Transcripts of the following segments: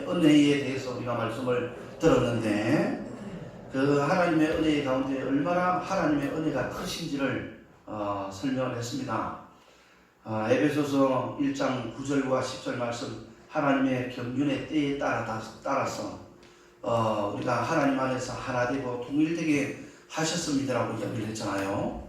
은혜에 대해서 우리가 말씀을 들었는데 그 하나님의 은혜 가운데 얼마나 하나님의 은혜가 크신지를 설명을 했습니다. 에베소서 1장 9절과 10절 말씀, 하나님의 경륜의 때에 따라서 우리가 하나님 안에서 하나 되고 통일되게 하셨습니다라고 이야기를 했잖아요.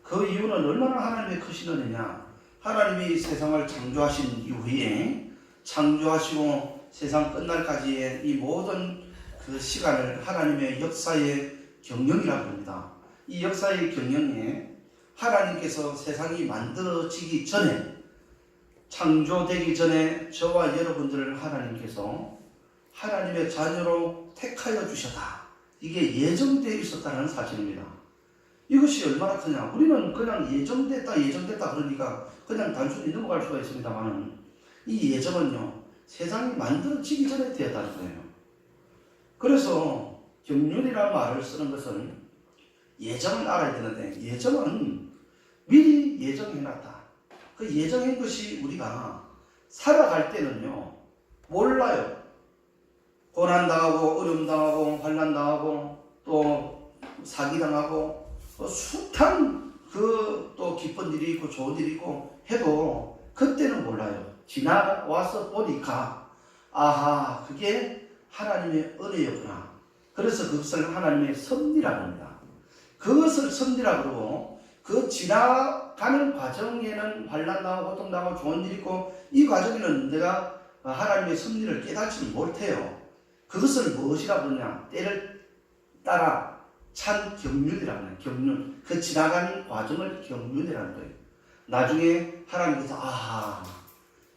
그 이유는 얼마나 하나님의 크신 은혜냐. 하나님이 세상을 창조하신 이후에 창조하시고 세상 끝날까지의 이 모든 그 시간을 하나님의 역사의 경영이라고 합니다. 이 역사의 경영에 하나님께서 세상이 만들어지기 전에, 창조되기 전에 저와 여러분들을 하나님께서 하나님의 자녀로 택하여 주셨다. 이게 예정되어 있었다는 사실입니다. 이것이 얼마나 크냐. 우리는 그냥 예정됐다 그러니까 그냥 단순히 넘어갈 수가 있습니다만, 이 예정은요, 세상이 만들어지기 전에 되었다는 거예요. 그래서 경륜이라는 말을 쓰는 것은 예정을 알아야 되는데, 예정은 미리 예정해놨다. 그 예정한 것이 우리가 살아갈 때는요, 몰라요. 고난당하고 어려움당하고 환난당하고 또 사기당하고 숱한 또 기쁜 일이 있고 좋은 일이 있고 해도 그때는 몰라요. 지나와서 보니까 아하, 그게 하나님의 은혜였구나. 그래서 그것을 하나님의 섭리라고 합니다. 그것을 섭리라고 그러고, 그 지나가는 과정에는 환난당하고 고통당하고 좋은 일이 있고, 이 과정에는 내가 하나님의 섭리를 깨닫지는 못해요. 그것을 무엇이라고 그러냐, 때를 따라 찬 경륜이라고 해요. 경륜. 그 지나가는 과정을 경륜이라는 거예요. 나중에 하나님께서 아하,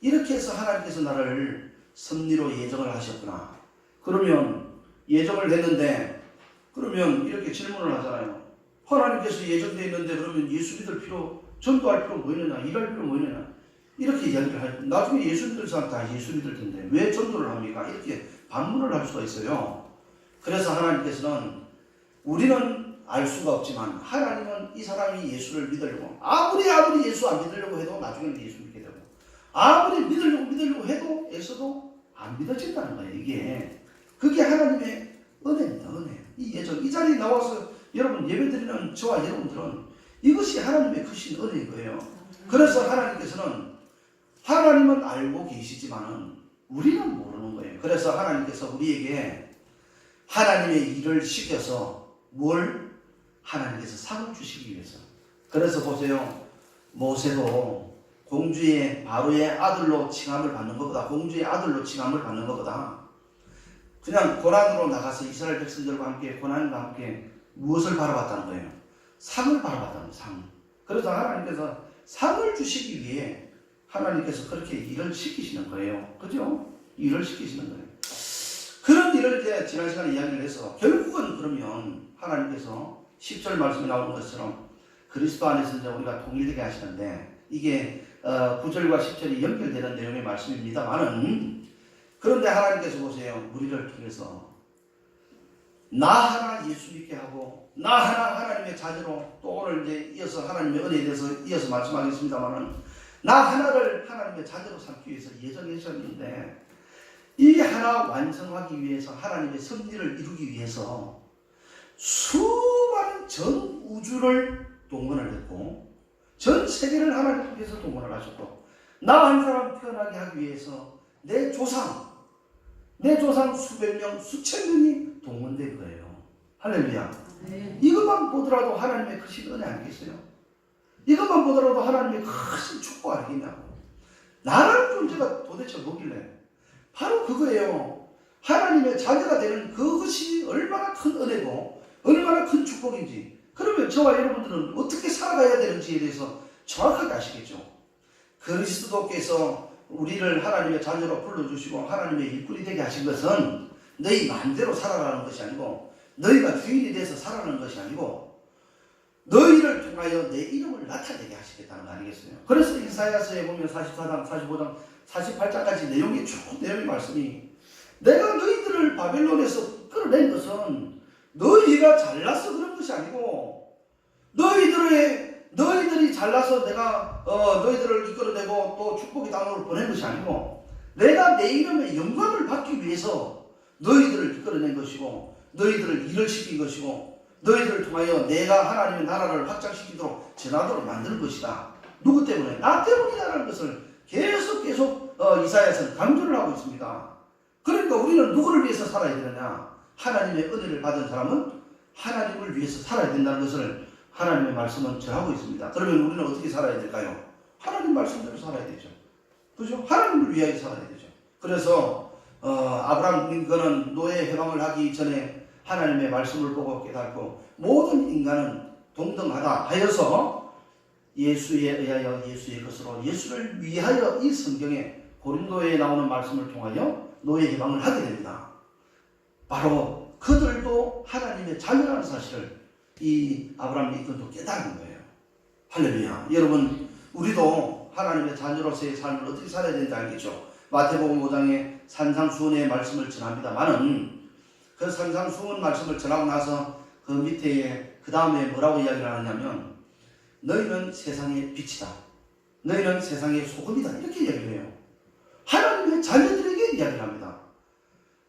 이렇게 해서 하나님께서 나를 섭리로 예정을 하셨구나. 그러면 예정을 했는데, 그러면 이렇게 질문을 하잖아요. 하나님께서 예정되어 있는데 그러면 예수 믿을 필요, 전도할 필요 뭐 있느냐, 일할 필요 뭐 있느냐, 이렇게 이야기를 하요. 나중에 예수 믿을 사람 다 예수 믿을 텐데 왜 전도를 합니까? 이렇게 반문을 할 수가 있어요. 그래서 하나님께서는, 우리는 알 수가 없지만 하나님은 이 사람이 예수를 믿으려고, 아무리 예수 안 믿으려고 해도 나중에는 예수 믿게 되고, 아무리 믿으려고 해도 애써도 안 믿어진다는 거예요. 그게 하나님의 은혜입니다. 은혜. 이 예정, 이 자리에 나와서 여러분 예배드리는 저와 여러분들은 이것이 하나님의 크신 은혜인 거예요. 그래서 하나님께서는, 하나님은 알고 계시지만은 우리는 모르는 거예요. 그래서 하나님께서 우리에게 하나님의 일을 시켜서 하나님께서 상을 주시기 위해서. 그래서 보세요. 모세도 공주의 바로의 아들로 칭함을 받는 것보다, 공주의 아들로 칭함을 받는 것보다 그냥 고난으로 나가서 이스라엘 백성들과 함께, 고난과 함께 무엇을 바라봤다는 거예요? 상을 바라봤다는 거예요. 상. 그래서 하나님께서 상을 주시기 위해 하나님께서 그렇게 일을 시키시는 거예요. 그죠? 일을 시키시는 거예요. 그런 일을 이제 지난 시간에 이야기를 해서, 결국은 그러면 하나님께서 10절 말씀에 나오는 것처럼 그리스도 안에서 이제 우리가 통일되게 하시는데, 이게 9절과 10절이 연결되는 내용의 말씀입니다만은, 그런데 하나님께서 보세요. 우리를 통해서 나 하나 예수 믿게 하고, 나 하나 하나님의 자녀로, 또 오늘 이제 이어서 하나님의 은혜에 대해서 이어서 말씀하겠습니다만은, 나 하나를 하나님의 자녀로 삼기 위해서 예정하셨는데, 이 하나 완성하기 위해서, 하나님의 섭리를 이루기 위해서 수많은 전 우주를 동원을 했고, 전 세계를 하나님께서 동원을 하셨고, 나 한 사람 태어나게 하기 위해서 내 조상 수백 명, 수천 명이 동원된 거예요. 할렐루야. 네. 이것만 보더라도 하나님의 크신 은혜 아니겠어요? 이것만 보더라도 하나님의 크신 축복 아니겠냐고. 나라는 존재가 도대체 뭐길래? 바로 그거예요. 하나님의 자녀가 되는 그것이 얼마나 큰 은혜고 얼마나 큰 축복인지. 그러면 저와 여러분들은 어떻게 살아가야 되는지에 대해서 정확하게 아시겠죠? 그리스도께서 우리를 하나님의 자녀로 불러주시고 하나님의 일꾼이 되게 하신 것은 너희 마음대로 살아가는 것이 아니고, 너희가 주인이 돼서 살아가는 것이 아니고, 너희를 통하여 내 이름을 나타내게 하시겠다는 거 아니겠어요? 그래서 이사야서에 보면 44장, 45장, 48장까지 내용이 쭉 내용의 말씀이, 내가 너희들을 바벨론에서 끌어낸 것은 너희가 잘나서 그런 것이 아니고, 너희들이 잘나서 내가 너희들을 이끌어내고 또 축복의 땅으로 보낸 것이 아니고, 내가 내 이름의 영광을 받기 위해서 너희들을 이끌어낸 것이고 너희들을 일을 시킨 것이고 너희들을 통하여 내가 하나님의 나라를 확장시키도록 전하도록 만들 것이다. 누구 때문에? 나 때문이다라는 것을 계속 이사야서는 강조를 하고 있습니다. 그러니까 우리는 누구를 위해서 살아야 되느냐? 하나님의 은혜를 받은 사람은 하나님을 위해서 살아야 된다는 것을 하나님의 말씀은 전하고 있습니다. 그러면 우리는 어떻게 살아야 될까요? 하나님 말씀대로 살아야 되죠. 그죠? 하나님을 위하여 살아야 되죠. 그래서 아브라함 링컨은 노예 해방을 하기 전에 하나님의 말씀을 보고 깨닫고 모든 인간은 동등하다 하여서 예수에 의하여 예수의 것으로 예수를 위하여 이 성경에 고린도에 나오는 말씀을 통하여 노예 해방을 하게 됩니다. 바로 그들도 하나님의 자녀라는 사실을 이 아브라함 링컨도 깨달은 거예요. 할렐루야. 여러분, 우리도 하나님의 자녀로서의 삶을 어떻게 살아야 되는지 알겠죠? 마태복음 5장에 산상수훈의 말씀을 전합니다만은 그 산상수훈 말씀을 전하고 나서 그 밑에 그 다음에 뭐라고 이야기를 하느냐면 너희는 세상의 빛이다. 너희는 세상의 소금이다. 이렇게 이야기를 해요. 하나님의 자녀들에게 이야기를 합니다.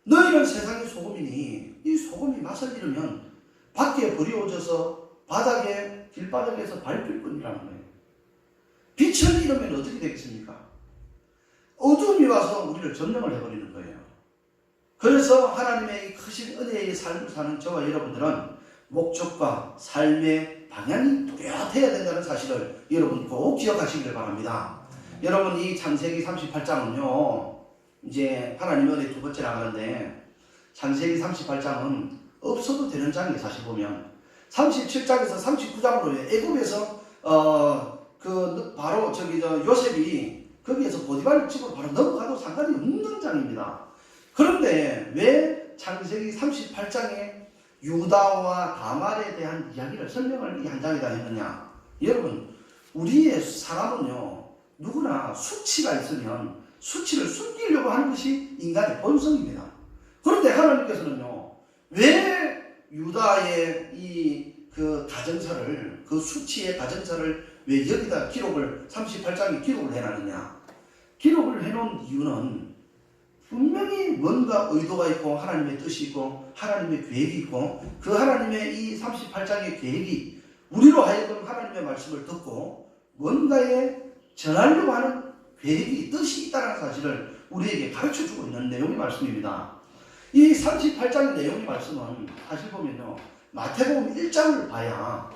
너희는 세상의 소금이니 이 소금이 맛을 잃으면 밖에 버려져서 바닥에 길바닥에서 밟힐 뿐이라는 거예요. 빛을 잃으면 어떻게 되겠습니까? 어둠이 와서 우리를 점령을 해버리는 거예요. 그래서 하나님의 이 크신 은혜의 삶을 사는 저와 여러분들은 목적과 삶의 방향이 뚜렷해야 된다는 사실을 여러분 꼭 기억하시길 바랍니다. 여러분, 이 창세기 38장은요 이제 하나님의 은혜 두 번째 나가는데 창세기 38장은 없어도 되는 장이에요. 사실 보면 37장에서 39장으로 애굽에서 바로 요셉이 거기에서 보디발 집으로 바로 넘어가도 상관이 없는 장입니다. 그런데 왜 창세기 38장에 유다와 다말에 대한 이야기를 설명을 이 한 장에다 했느냐? 여러분, 우리의 사람은요 누구나 수치가 있으면 수치를 숨기려고 하는 것이 인간의 본성입니다. 그런데 하나님께서는요 왜 유다의 그 가정사를, 그 수치의 가정사를 왜 여기다 38장에 기록을 해놨느냐? 기록을 해놓은 이유는 분명히 뭔가 의도가 있고 하나님의 뜻이 있고 하나님의 계획이 있고 그 하나님의 이 38장의 계획이 우리로 하여금 하나님의 말씀을 듣고 뭔가에 전하려고 하는 계획이, 뜻이 있다는 사실을 우리에게 가르쳐주고 있는 내용의 말씀입니다. 이 38장의 내용의 말씀은 사실 보면요 마태복음 1장을 봐야,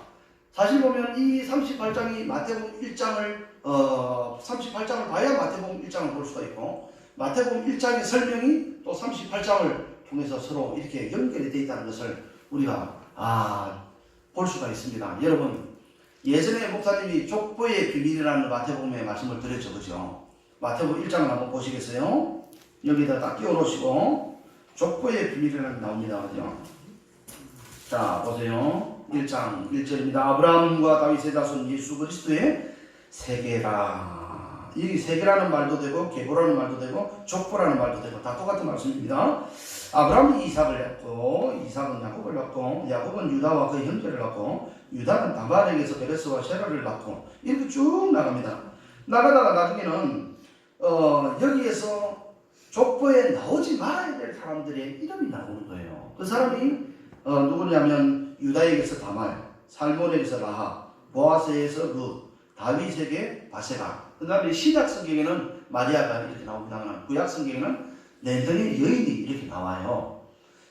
사실 보면 이 38장이 마태복음 1장을 38장을 봐야 마태복음 1장을 볼 수가 있고 마태복음 1장의 설명이 또 38장을 통해서 서로 이렇게 연결이 되어 있다는 것을 우리가 볼 수가 있습니다. 여러분, 예전에 목사님이 족보의 비밀이라는 마태복음의 말씀을 드렸죠. 그죠? 마태복음 1장을 한번 보시겠어요? 여기다 딱 끼워 놓으시고 족보의 비밀이라는 게 나옵니다. 그죠? 자, 보세요. 1장 1절입니다. 아브라함과 다윗의 자손 예수 그리스도의 세계라. 이 세계라는 말도 되고 계보라는 말도 되고 족보라는 말도 되고 다 똑같은 말씀입니다. 아브라함이 이삭을 낳고 이삭은 야곱을 낳고 야곱은 유다와 그 형제를 낳고 유다는 다말에게서 베레스와 셰라를 낳고 이렇게 쭉 나갑니다. 나가다가 나중에는 여기에서 족보에 나오지 말아야 될 사람들의 이름이 나오는 거예요. 그 사람이 누구냐면 유다에게서 다말, 살몬에게서 라합, 보아스에서 룻, 다윗에게 바세바. 그 다음에 신약 성경에는 마리아가 이렇게 나옵니다. 구약 성경에는 4명의 여인이 이렇게 나와요.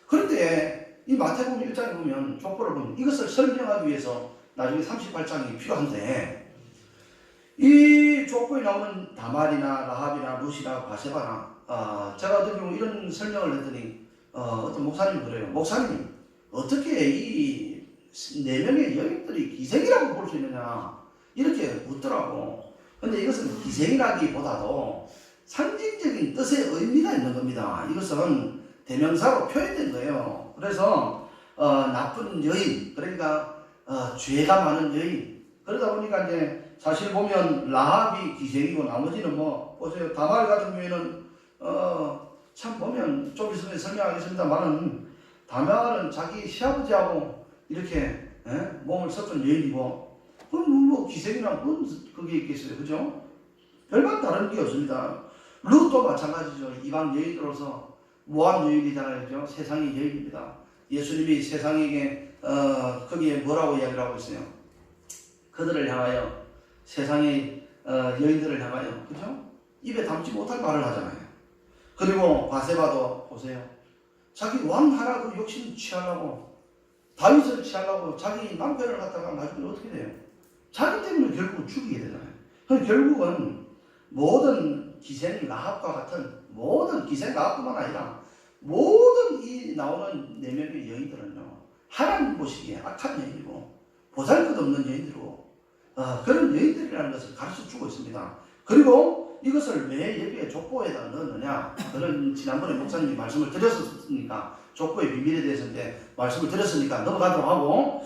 그런데 이 마태복음 1장에 보면 족보를 보면 이것을 설명하기 위해서 나중에 38장이 필요한데 이 족보에 나오는 다말이나 라합이나 룻이나 바세바나 제가 어떤 경우 이런 설명을 했더니 어떤 목사님이 그래요. 목사님, 어떻게 이 4명의 여인들이 기생이라고 볼 수 있느냐 이렇게 묻더라고. 근데 이것은 기생이라기보다도 상징적인 뜻의 의미가 있는 겁니다. 이것은 대명사로 표현된 거예요. 그래서 나쁜 여인, 그러니까 죄가 많은 여인. 그러다 보니까 이제 사실 보면 라합이 기생이고 나머지는 보세요. 다말 같은 경우에는 참 보면 좀 있으면 설명하겠습니다만은 다말은 자기 시아버지하고 이렇게 몸을 섞은 여인이고 그럼 기생이랑 무슨 그게 있겠어요. 그죠? 별반 다른 게 없습니다. 룻도 마찬가지죠. 이방 여인으로서 모압 여인이잖아요. 세상의 여인입니다. 예수님이 세상에게 거기에 뭐라고 이야기를 하고 있어요? 그들을 향하여 세상의 여인들을 향하여 그죠? 입에 담지 못할 말을 하잖아요. 그리고 바세바도 보세요. 자기 왕 하라고 욕심 취하려고 다윗을 취하려고 자기 남편을 갖다가 나중에 어떻게 돼요? 자기 때문에 결국은 죽이게 되잖아요. 그럼 결국은 모든 기생 라합과 같은 모든 기생 라합뿐만 아니라 모든 이 나오는 네 명의 여인들은요 하나님 보시기에 악한 여인이고 보잘것없는 여인들이고 그런 여인들이라는 것을 가르쳐주고 있습니다. 그리고 이것을 왜 여기에 족보에다 넣느냐? 그런 지난번에 목사님이 말씀을 드렸으니까 족보의 비밀에 대해서 이제 말씀을 드렸으니까 넘어가도록 하고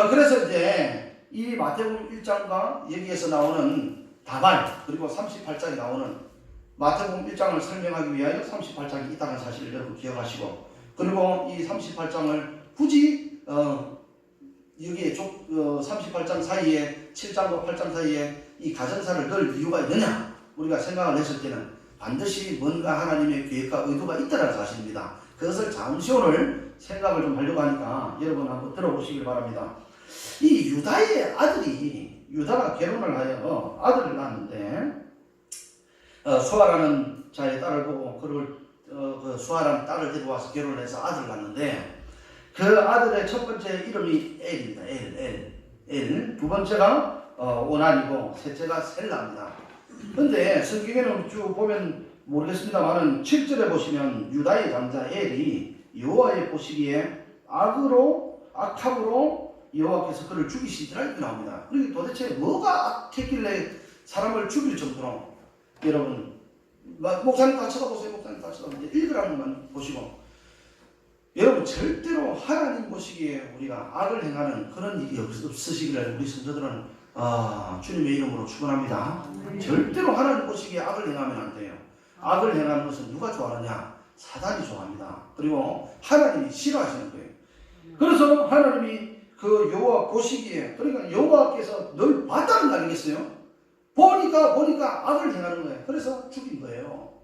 그래서 이제 이 마태복음 1장과 여기에서 나오는 다발 그리고 38장에 나오는 마태복음 1장을 설명하기 위하여 38장이 있다는 사실을 여러분 기억하시고 그리고 이 38장을 굳이 여기에 38장 사이에 7장과 8장 사이에 이 가정사를 넣을 이유가 있느냐 우리가 생각을 했을 때는 반드시 뭔가 하나님의 계획과 의도가 있다는 사실입니다. 그것을 잠시 오늘 생각을 좀 하려고 하니까 여러분 한번 들어보시길 바랍니다. 이 유다의 아들이 유다가 결혼을 하여 아들을 낳았는데 수아라는 자의 딸을 보고 그를 그 수아라는 딸을 데려와서 결혼을 해서 아들을 낳았는데 그 아들의 첫 번째 이름이 엘입니다. 엘. 두 번째가 오난이고 셋째가 셀라입니다. 근데 성경에는 쭉 보면 모르겠습니다만은 7절에 보시면 유다의 장자 엘이 여호와의 보시기에 악함으로 여호와께서 그를 죽이시더라 이렇게 나옵니다. 그리고 도대체 뭐가 악했길래 사람을 죽일 정도로 여러분 목사님 다 쳐다보세요. 목사님 다 쳐다보세요. 읽으라는 것만 보시고 여러분 절대로 하나님 보시기에 우리가 악을 행하는 그런 일이 없으시기를 우리 성도들은 주님의 이름으로 축원합니다. 절대로 하나님 보시기에 악을 행하면 안 돼요. 악을 행하는 것은 누가 좋아하느냐? 사단이 좋아합니다. 그리고 하나님이 싫어하시는 거예요. 그래서 하나님이 그 여호와 보시기에 그러니까 여호와께서 늘 봤다는 거 아니겠어요? 보니까 악을 행하는 거예요. 그래서 죽인 거예요.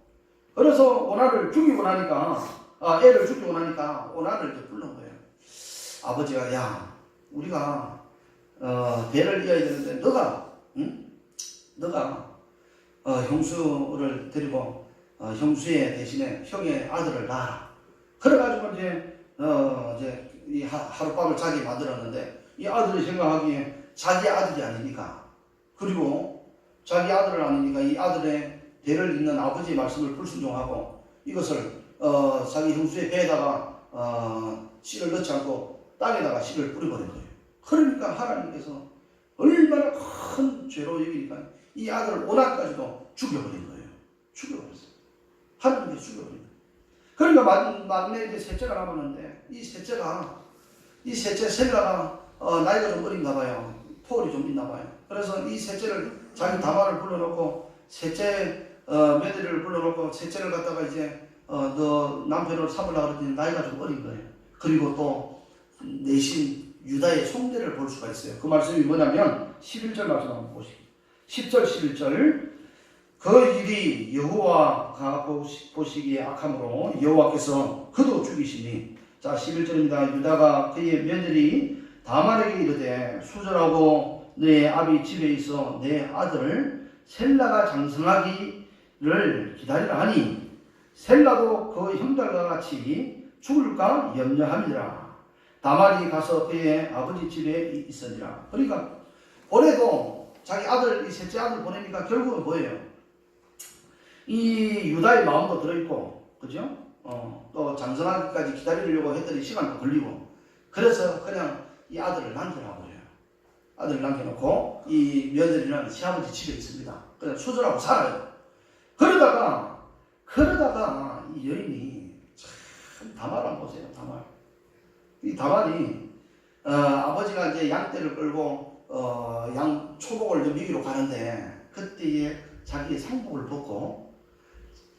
그래서 오나를 죽이고 나니까 애를 죽이고 나니까 오나를 부른 거예요. 아버지가 야 우리가 대를 이어야 되는데 너가 형수를 데리고 형수의 대신에 형의 아들을 낳아라. 그래가지고 이제 이 하룻밤을 자기 만들었는데 이 아들이 생각하기에 자기 아들이 아니니까 그리고 자기 아들을 아니니까 이 아들의 대를 잇는 아버지의 말씀을 불순종하고 이것을 자기 형수의 배에다가 씨를 넣지 않고 땅에다가 씨를 뿌려버린 거예요. 그러니까 하나님께서 얼마나 큰 죄로 여기니까 이 아들을 오나까지도 죽여버린 거예요. 죽여버렸어요. 하나님께서 죽여버린 거예요. 그러니까 막내 이제 셋째가 남았는데 이 셋째 셀라가 나이가 좀 어린가 봐요. 폴이 좀 있나 봐요. 그래서 이 셋째를 자기 다말을 불러놓고 셋째 며느리를 불러놓고 셋째를 갖다가 이제 너 남편으로 삼으려고 그랬더니 나이가 좀 어린 거예요. 그리고 또 내신 유다의 송대를 볼 수가 있어요. 그 말씀이 뭐냐면 11절 말씀 한번 보시죠. 10절 11절 그 일이 여호와가 보시기에 악함으로 여호와께서 그도 죽이시니 자 11절입니다. 유다가 그의 며느리 다말에게 이르되 수절하고 내 아비 집에 있어 내 아들 셀라가 장성하기를 기다리라 하니 셀라도 그 형들과 같이 죽을까 염려함이라. 다말이 가서 그의 아버지 집에 있으니라. 그러니까 올해도 자기 아들 이 셋째 아들 보내니까 결국은 뭐예요? 이 유다의 마음도 들어있고 그죠? 또 장성하기까지 기다리려고 했더니 시간도 걸리고 그래서 그냥 이 아들을 남겨놔버려요. 아들을 남겨놓고 이 며느리는 시아버지 집에 있습니다. 그냥 수절하고 살아요. 그러다가 이 여인이 참 다말을 보세요. 다말. 이 다말이 아버지가 이제 양떼를 끌고 양 초복을 먹이러 가는데 그때에 자기의 상복을 벗고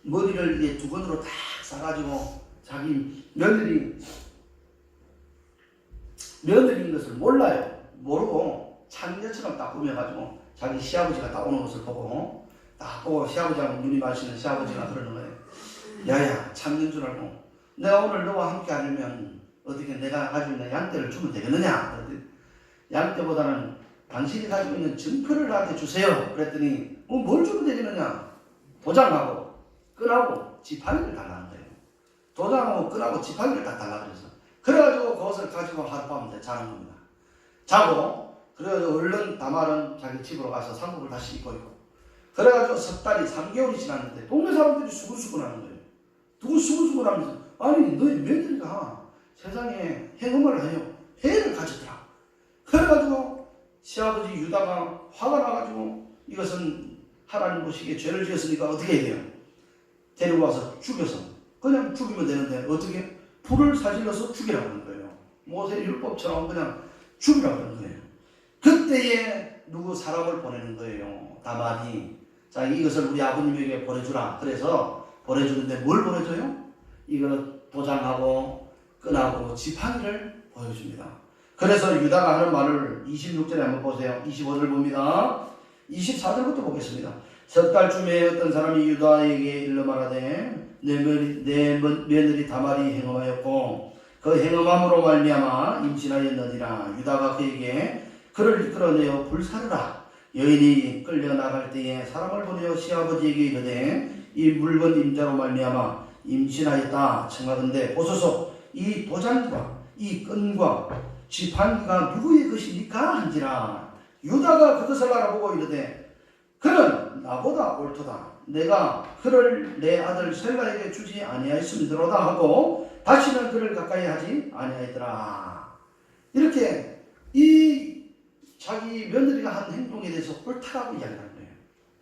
머리를 이제 두건으로 딱 싸가지고 자기 며느리인 것을 몰라요. 모르고 창녀처럼 딱 꾸며가지고 자기 시아버지가 딱 오는 것을 보고 딱 보고 시아버지하고 눈이 마시는 시아버지가 그러는 거예요. 야야 참는 줄 알고 내가 오늘 너와 함께 하려면 어떻게 내가 가지고 있는 양떼를 주면 되겠느냐. 그랬더니 양떼보다는 당신이 가지고 있는 증표를 나한테 주세요. 그랬더니 뭘 주면 되겠느냐. 도장하고 끈하고 지팡이를 달라는 거예요. 도장하고 끈하고 지팡이를 딱 달라 그래서 그래가지고 그것을 가지고 하룻밤 자는 겁니다. 자고 그래가지고 얼른 다말은 자기 집으로 가서 상복을 다시 입고 있고 그래가지고 석 달이 3개월이 지났는데 동네 사람들이 수근수근 하는 거예요. 누구 수근수근 하면서 아니 너희 며느리가 세상에 행음을 하여 해를 가졌더라. 그래가지고 시아버지 유다가 화가 나가지고 이것은 하나님 보시기에 죄를 지었으니까 어떻게 해야 돼요? 데리고 와서 죽여서 그냥 죽이면 되는데 어떻게? 불을 사질러서 죽이라고 하는 거예요. 모세 율법처럼 그냥 죽이라고 하는 거예요. 그때에 누구 사람을 보내는 거예요. 다말이 자 이것을 우리 아버님에게 보내주라. 그래서 보내주는데 뭘 보내줘요? 이거 도장하고 끈하고 지팡이를 보여줍니다. 그래서 유다가 하는 말을 26절에 한번 보세요. 25절 봅니다. 24절부터 보겠습니다. 석 달쯤에 어떤 사람이 유다에게 일러 말하되 내 며느리 다말이 행음하였고 그 행음함으로 말미암아 임신하였느니라. 유다가 그에게 그를 이끌어내어 불사르라. 여인이 끌려나갈 때에 사람을 보내어 시아버지에게 이르되 이 물건 임자로 말미암아 임신하였다 청하건대 보소서 이 도장과 이 끈과 지팡이가 누구의 것입니까? 한지라. 유다가 그것을 알아보고 이르되 그는 나보다 옳도다. 내가 그를 내 아들 셀라에게 주지 아니하였음이로다 하고 다시는 그를 가까이 하지 아니하였더라. 이렇게 이 자기 며느리가 한 행동에 대해서 옳다라고 이야기하는 거예요.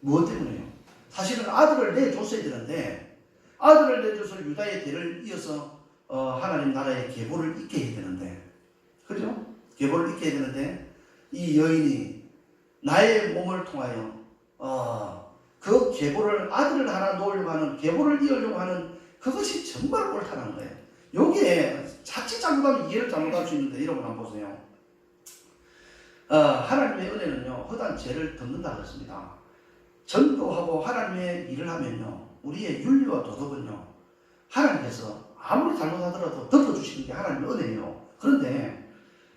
무엇 때문에요? 사실은 아들을 내줬어야 되는데 아들을 내줘서 유다의 대를 이어서 하나님 나라의 계보를 잇게 해야 되는데 그죠? 계보를 잇게 해야 되는데 이 여인이 나의 몸을 통하여 그 계보를 아들을 하나 놓으려고 하는 계보를 이으려고 하는 그것이 정말 옳다는 거예요. 여기에 자칫 잘못하면 이해를 잘못할 수 있는데 여러분 한번 보세요. 하나님의 은혜는요 허다한 죄를 덮는다 그랬습니다. 전도하고 하나님의 일을 하면요 우리의 윤리와 도덕은요 하나님께서 아무리 잘못하더라도 덮어주시는 게 하나님의 은혜예요. 그런데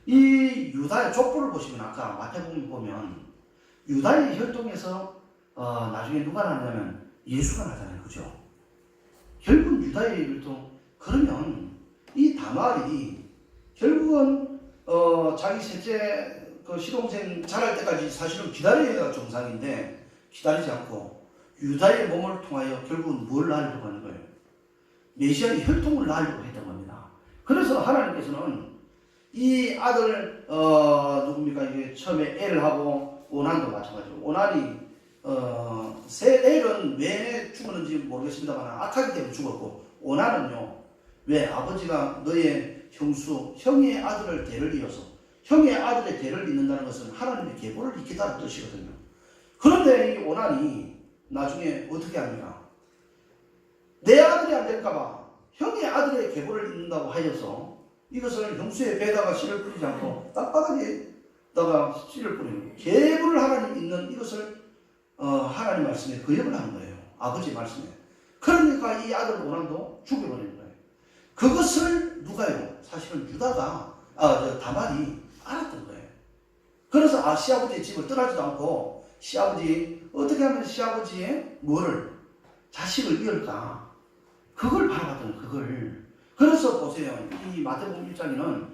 이 유다의 족보를 보시면 아까 마태복음 보면 유다의 혈통에서 나중에 누가 나냐면 예수가 나잖아요. 그죠? 결국 유다의 혈통 그러면 이 다말이 결국은 자기 셋째 그 시동생 자랄 때까지 사실은 기다려야 정상인데 기다리지 않고 유다의 몸을 통하여 결국은 뭘 낳으려고 하는 거예요? 메시아의 혈통을 낳으려고 했던 겁니다. 그래서 하나님께서는 이 아들 누굽니까 이게 처음에 엘하고 오난도 마찬가지로 오난이 엘은 왜 죽었는지 모르겠습니다만 악하기 때문에 죽었고 오난은요 왜 아버지가 너의 형의 아들을 대를 이어서 형의 아들의 대를 잇는다는 것은 하나님의 계보를 잇겠다는 뜻이거든요. 그런데 이 오난이 나중에 어떻게 합니까? 내 아들이 안 될까봐 형의 아들의 계보를 잇는다고 하여서 이것을 형수의 배에다가 씨를 뿌리지 않고 땅바닥에다가 씨를 뿌리는 계보를 하나님 잇는 이것을 하나님 말씀에 거역을 하는 거예요. 아버지 말씀에. 그러니까 이 아들 오난도 죽여버리는 거예요. 그것을 누가요? 사실은 유다가 다말이 알았던 거예요. 그래서 시아버지의 집을 떠나지도 않고 시아버지 어떻게 하면 시아버지의 뭐를 자식을 이을까 그걸 바라봤던 그걸. 그래서 보세요. 이 마태복음 1장에는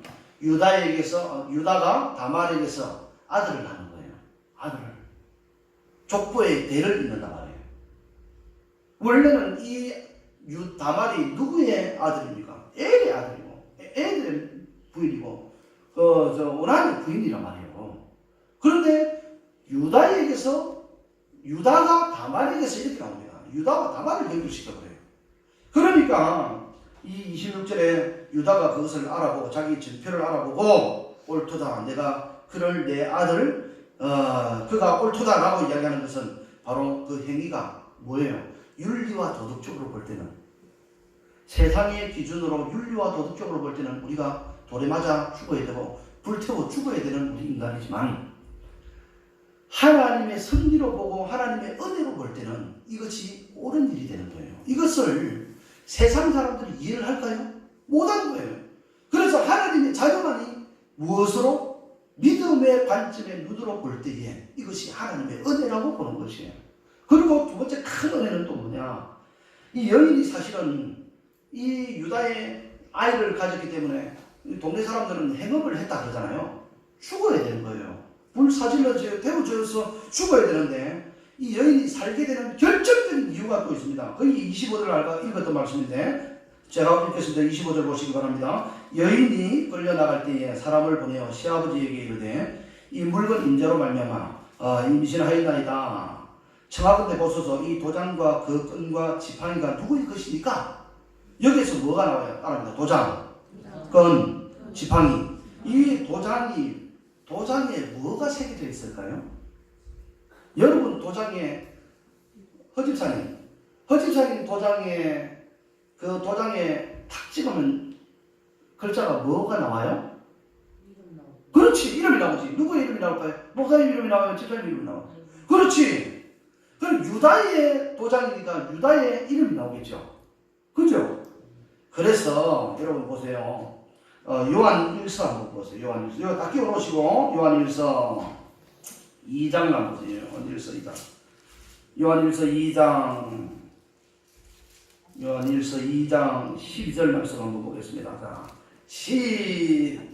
유다가 다말에게서 아들을 낳는 거예요. 아들을 족보의 대를 잇는단 말이에요. 원래는 이 다말이 누구의 아들입니까? 엘의 아들이고 엘의 부인이고 오난의 부인이란 말이에요. 그런데 유다가 다말에게서 이렇게 나옵니다. 유다가 다말을 연결시켜버려요. 그러니까 이 26절에 유다가 그것을 알아보고 자기 증표를 알아보고 옳도다 내가 그를 내 아들 그가 옳도다라고 이야기하는 것은 바로 그 행위가 뭐예요? 윤리와 도덕적으로 볼 때는 세상의 기준으로 윤리와 도덕적으로 볼 때는 우리가 돌에 맞아 죽어야 되고 불태워 죽어야 되는 우리 인간이지만 하나님의 섭리로 보고 하나님의 은혜로 볼 때는 이것이 옳은 일이 되는 거예요. 이것을 세상 사람들이 이해를 할까요? 못하는 거예요. 그래서 하나님의 자녀만이 무엇으로? 믿음의 관점의 눈으로 볼 때에 이것이 하나님의 은혜라고 보는 것이에요. 그리고 두 번째 큰 은혜는 또 뭐냐? 이 여인이 사실은 이 유다의 아이를 가졌기 때문에 동네 사람들은 행업을 했다 그러잖아요. 죽어야 되는 거예요. 불사질러져 태워져서 죽어야 되는데 이 여인이 살게 되는 결정적인 이유가 또 있습니다. 거의 25절을 아까 읽었던 말씀인데 제가 읽겠습니다. 25절 보시기 바랍니다. 여인이 끌려나갈 때에 사람을 보내어 시아버지에게 이르되 이 물건 임자로 말미암아 임신하였나이다. 청하건대 보소서 이 도장과 그 끈과 지팡이가 누구의 것입니까? 여기에서 뭐가 나와요? 따라합니다. 도장, 끈, 지팡이. 이 도장에 뭐가 새겨져 있을까요? 여러분 도장에 허집사님 도장에 탁 찍으면 글자가 뭐가 나와요? 그렇지, 이름이 나오지. 누구의 이름이 나올까요? 목사님 이름이 나와요? 집사님 이름이 나와요? 그렇지. 그럼 유다의 도장이니까 유다의 이름이 나오겠죠. 그죠? 그래서 여러분 보세요. 요한 1서 한번 보세요. 요한 1서. 이거 딱 끼워놓으시고 요한 1서 2장을 한번 보세요. 요한 1서 2장. 요한 1서 2장 12절 말씀 한번 보겠습니다. 자,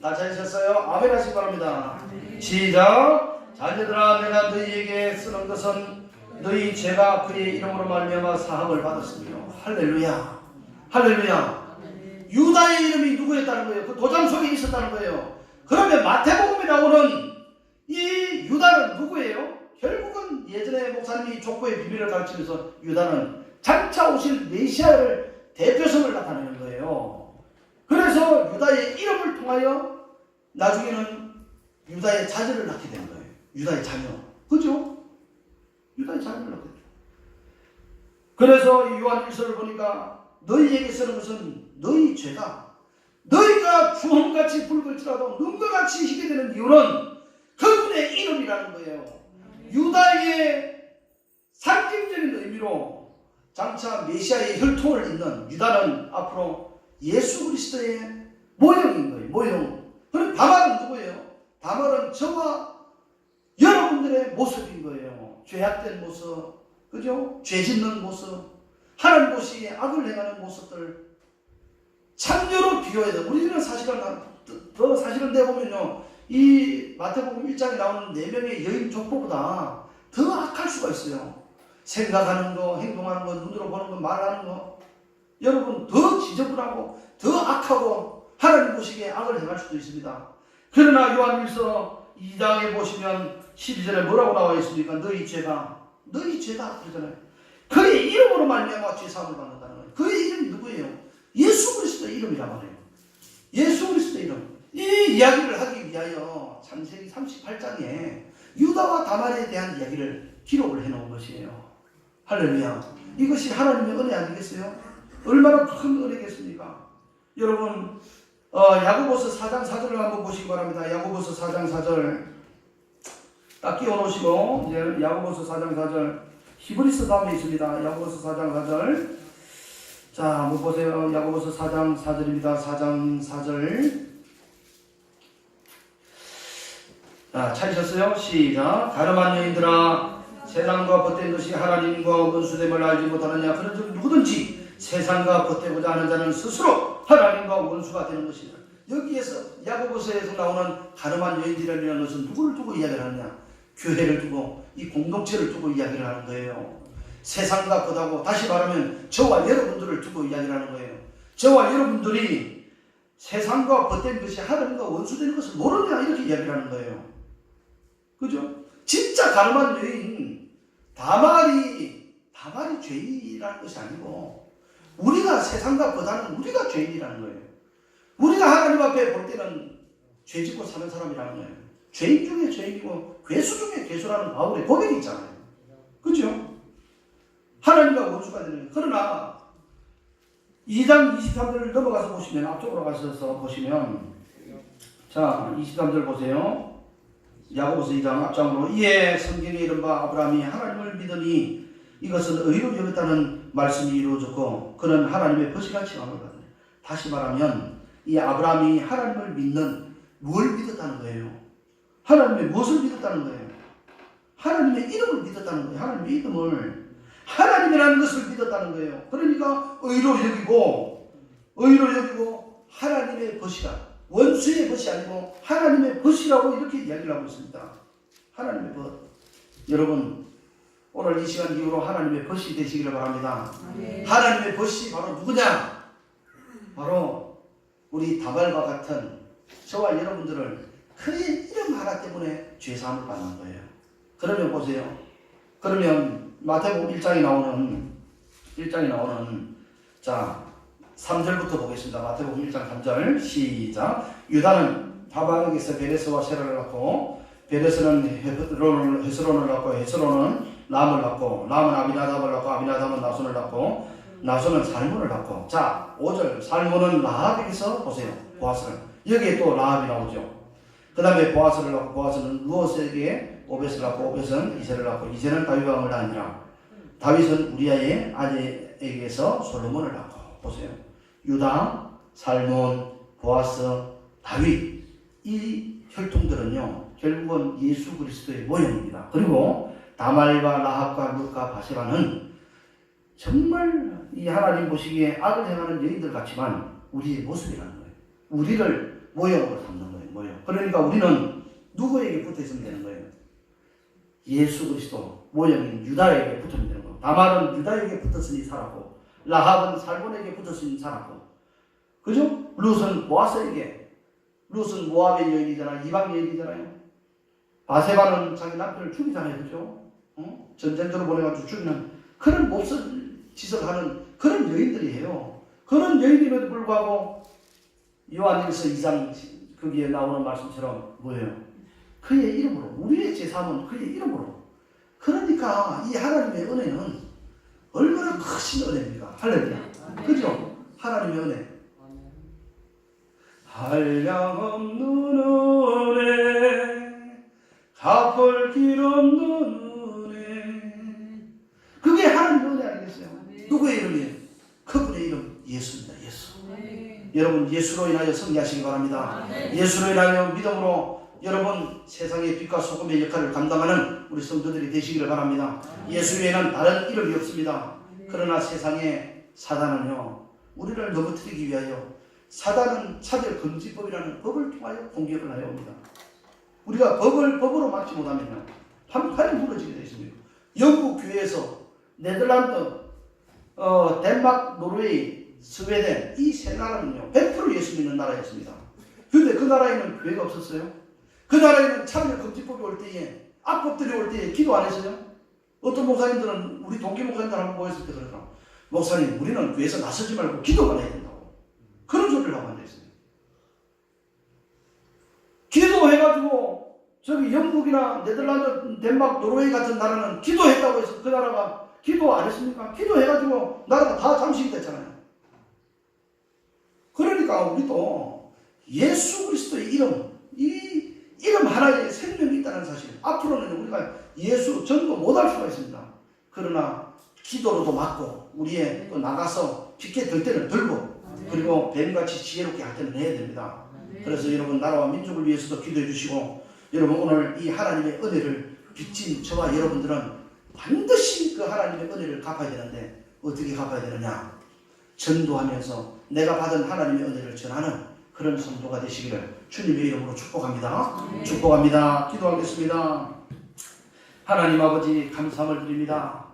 다 찾으셨어요? 아멘 하시기 바랍니다. 시작. 자녀들아 내가 너희에게 쓰는 것은 너희 죄가 그의 이름으로 말미암아 사함을 받았으며. 할렐루야. 할렐루야. 유다의 이름이 누구였다는 거예요? 그 도장 속에 있었다는 거예요. 그러면 마태복음에 나오는 이 유다는 누구예요? 결국은 예전에 목사님이 족보의 비밀을 가르치면서 유다는 장차 오실 메시아를 대표성을 나타내는 거예요. 그래서 유다의 이름을 통하여 나중에는 유다의 자녀를 낳게 되는 거예요. 유다의 자녀. 그죠? 유다의 자녀를 낳게 돼요. 그래서 이 요한 1서를 보니까 너희에게 쓰는 것은 너희 죄가 너희가 주홍같이 붉을지라도 눈과 같이 희게 되는 이유는 그분의 이름이라는 거예요. 유다의 상징적인 의미로 장차 메시아의 혈통을 잇는 유다는 앞으로 예수 그리스도의 모형인 거예요. 모형. 그럼 다말은 누구예요? 다말은 저와 여러분들의 모습인 거예요. 죄악된 모습, 그죠? 죄 짓는 모습, 하나님 보시기에 악을 행하는 모습들 창조로 비교해야 돼. 우리들은 사실은 내보면요, 이 마태복음 1장에 나오는 4명의 여인 족보보다 더 악할 수가 있어요. 생각하는 거, 행동하는 거, 눈으로 보는 거, 말하는 거. 여러분 더 지저분하고 더 악하고 하나님 보시기에 악을 행할 수도 있습니다. 그러나 요한일서 2장에 보시면 12절에 뭐라고 나와 있습니까? 너희 죄가 그러잖아요. 그의 이름으로 말미암아 죄사함을 받는다는 거예요. 그의 이름이 누구예요? 예수 그리스도의 이름이란 말이에요. 예수 그리스도의 이름. 이 이야기를 하기 위하여 창세기 38장에 유다와 다말에 대한 이야기를 기록을 해놓은 것이에요. 할렐루야. 이것이 하나님의 은혜 아니겠어요? 얼마나 큰 은혜겠습니까? 여러분 야고보서 4장 4절을 한번 보시기 바랍니다. 야고보서 4장 4절 딱 끼워놓으시고 이제 야고보서 4장 4절 히브리서 다음에 있습니다. 야고보서 4장 4절 자 한번 보세요. 야고보서 4장 4절입니다. 4장 4절 자 찾으셨어요? 시작. 가늠한 여인들아 세상과 벗된 것이 하나님과 원수됨을 알지 못하느냐. 그런즉 누구든지 세상과 벗되고자 하는 자는 스스로 하나님과 원수가 되는 것이다. 여기에서 야고보서에서 나오는 가늠한 여인들이라는 것은 누구를 두고 이야기를 하느냐. 교회를 두고 이 공동체를 두고 이야기를 하는 거예요. 세상과 벗하고 다시 말하면 저와 여러분들을 두고 이야기를 하는 거예요. 저와 여러분들이 세상과 벗된 것이 하나님과 원수되는 것을 모르냐 이렇게 이야기를 하는 거예요. 그죠? 진짜 가늠한 여인 다말이 죄인이라는 것이 아니고 우리가 세상과 벗하는 우리가 죄인이라는 거예요. 우리가 하나님 앞에 볼 때는 죄 짓고 사는 사람이라는 거예요. 죄인 중에 죄인이고 괴수 중에 괴수라는 바울의 고백이 있잖아요. 그죠? 하나님과 원수가 되는 거예요. 그러나 2장 23절을 넘어가서 보시면 앞쪽으로 가셔서 보시면 자 23절 보세요. 야고보서 2장 앞장으로 이에 성경에 이른바 아브라함이 하나님을 믿으니 이것은 의로 여겼다는 말씀이 이루어졌고 그는 하나님의 벗이같이 칭함을 받으니. 다시 말하면 이 아브라함이 하나님을 믿는 뭘 믿었다는 거예요? 하나님의 무엇을 믿었다는 거예요? 하나님의 이름을 믿었다는 거예요. 하나님의 이름을, 하나님이라는 것을 믿었다는 거예요. 그러니까 의로 여기고 하나님의 벗이라, 원수의 벗이 아니고 하나님의 벗이라고 이렇게 이야기를 하고 있습니다. 하나님의 벗. 여러분 오늘 이 시간 이후로 하나님의 벗이 되시기를 바랍니다. 하나님의 벗이 바로 누구냐? 바로 우리 다발과 같은 저와 여러분들을 그의 이름 하나 때문에 죄사함을 받는 거예요. 그러면 보세요. 그러면 마태복음 1장에 나오는 자 3절부터 보겠습니다. 마태복음 1장 3절 시작. 유다는 다발에게서 베레스와 세라를 낳고 베레스는 헤스론을 낳고 헤스론은 람을 낳고 람은 아비나답을 낳고 아비나답은 나손을 낳고 나손은 살몬을 낳고. 자 5절 살몬은 라합에게서 보세요. 보아스를. 여기에 또 라합이 나오죠. 그 다음에 보아스를 낳고 보아스는 루오스에게 오벳을 낳고 오벳은 이세를 낳고 이세는 다윗 왕을 낳으니라. 다윗은 우리아의 아내에게서 솔로몬을 낳고. 보세요. 유다, 살몬, 보아스, 다윗 이 혈통들은요 결국은 예수 그리스도의 모형입니다. 그리고 다말과 라합과 룻과 바세바는 정말 이 하나님 보시기에 악을 행하는 여인들 같지만 우리의 모습이라는 거예요. 우리를 모형으로 삼는 거예요. 모형. 그러니까 우리는 누구에게 붙어 있으면 되는 거예요? 예수 그리스도 모형인 유다에게 붙으면 되는 거예요. 다말은 유다에게 붙었으니 살았고 라합은 살몬에게 붙었으니 살았고, 그죠? 룻은 보아스에게, 룻은 모압의 여인이잖아요. 이방 여인이잖아요. 바세바는 자기 남편을 죽이잖아요. 그죠? 전쟁터로 보내가지고 죽이는 그런 몹쓸 짓을 하는 그런 여인들이에요. 그런 여인임에도 불구하고 요한일서 2장 거기에 나오는 말씀처럼 뭐예요? 그의 이름으로, 우리의 제사함은 그의 이름으로. 그러니까 이 하나님의 은혜는 얼마나 크신 은혜입니까? 할렐루야. 그죠? 하나님의 은혜. 한량없는 은혜, 갚을 길 없는 은혜. 그게 하나님의 은혜 아니겠어요? 누구의 이름이에요? 그분의 이름 예수입니다. 예수. 여러분 예수로 인하여 승리하시기 바랍니다. 예수로 인하여 믿음으로 여러분 세상의 빛과 소금의 역할을 감당하는 우리 성도들이 되시기를 바랍니다. 예수 외에는 다른 이름이 없습니다. 그러나 세상의 사단은요 우리를 넘어뜨리기 위하여 사단은 차별금지법이라는 법을 통하여 공격을 하여 옵니다. 우리가 법으로 막지 못하면 판판이 무너지게 되어 있습니다. 영국 교회에서 네덜란드, 덴마크, 노르웨이, 스웨덴 이 세 나라는요 100% 예수 믿는 나라였습니다. 그런데 그 나라에는 교회가 없었어요. 그 나라에는 차별금지법이 올 때에 악법들이 올 때에 기도 안 했어요. 어떤 목사님들은 우리 동기 목사님들 한번 모였을 때 그러더라고요. 목사님 우리는 교회에서 나서지 말고 기도만 해야 된다고. 그런 소리를 하고 앉아있어요. 기도해가지고 저기 영국이나 네덜란드, 덴마크, 노르웨이 같은 나라는 기도했다고 해서 그 나라가 기도 안 했습니까? 기도해가지고 나라가 다 잠식이 됐잖아요. 그러니까 우리도 예수 그리스도의 이름, 이 이름 하나에 생명이 있다는 사실, 앞으로는 우리가 예수 전도 못할 수가 있습니다. 그러나 기도로도 막고 우리의 또 나가서 피켓 들 때는 들고 그리고 뱀같이 지혜롭게 할 때는 해야 됩니다. 그래서 여러분 나라와 민족을 위해서도 기도해 주시고, 여러분 오늘 이 하나님의 은혜를 빚진 저와 여러분들은 반드시 그 하나님의 은혜를 갚아야 되는데 어떻게 갚아야 되느냐? 전도하면서 내가 받은 하나님의 은혜를 전하는 그런 성도가 되시기를 주님의 이름으로 축복합니다. 축복합니다. 기도하겠습니다. 하나님 아버지 감사함을 드립니다.